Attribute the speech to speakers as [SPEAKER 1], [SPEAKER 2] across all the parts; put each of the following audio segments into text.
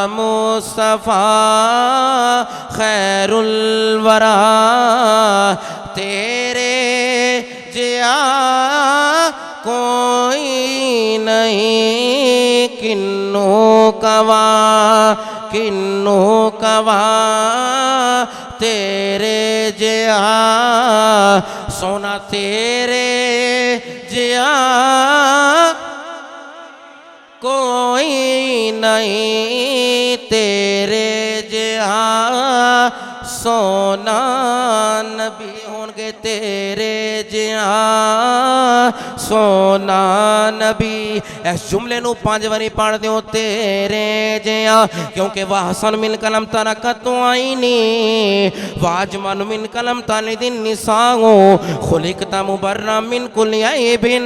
[SPEAKER 1] मुस्तफ़ा खैरुल वरा तेरे जिया कोई नहीं किन्नू कवा तेरे जिया सोना तेरे जिया कोई नहीं तेरे जिहा सोना नबी होंगे तेरे जिहा सोना नबी। इस जुमले नू 5 बारी पढ़ दियो तेरे जिहा क्योंकि वाह हसन मिन कलम तरकत आईनी वाजमन मिन कलम तालिदिन निसाओ खुलिकता मुबर्रा मिन कुल्ली ऐबिन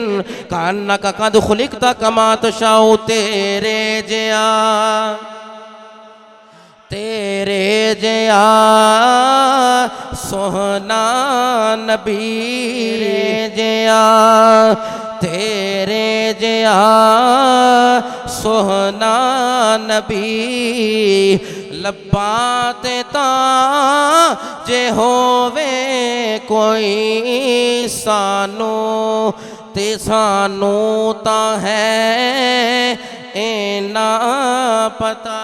[SPEAKER 1] कान्नका कद खुलिकता कमा तशाउ तेरे जिया सोहना नबी जिया तेरे जिया सोहना नबी लब्बाते ता जे होवे कोई सानू ते सानू ता है इना पता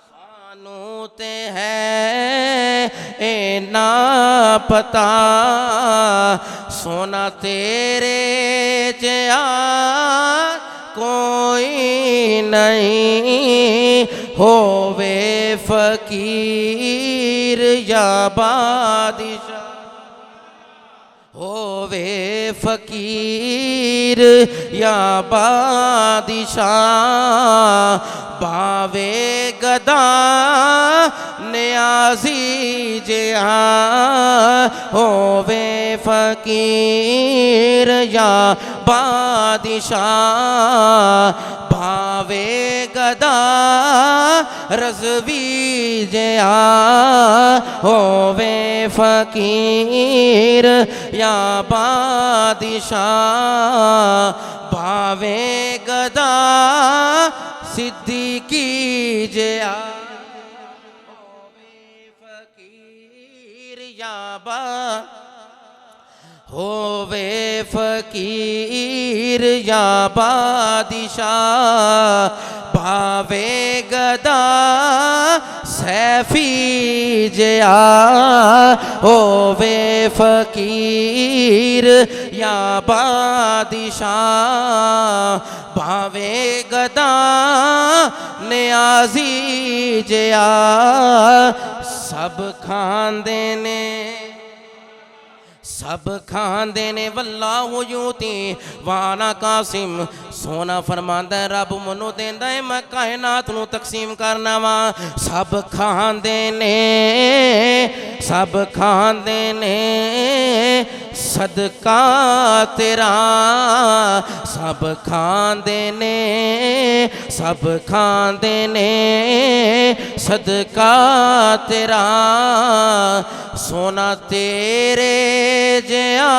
[SPEAKER 1] सानू ते है इना पता सोना तेरे जिया कोई नहीं होवे फकीर या बादशाह होवे फकीर या बादशाह बावे गदा नियाजी जिया होवे फकीर या बादशाह भावे गदा रज़वी जिया होवे फकीर या बादशाह भावे गदा सिद्दीकी जिया होवे फकीर या होवे फकीर या बादशाह भावे गदा सैफी जिया होवे फकीर या बादशाह भावे गदा नियाजी जिया सब खांदे ने वल्लाहु यूती वाना कासिम सोना फरमांदा रब मनु देंदा है मैं कायनात नू तकसीम करना वा सब खांदे ने सदका तेरा सब खांदे ने सदका तेरा सोना तेरे जिया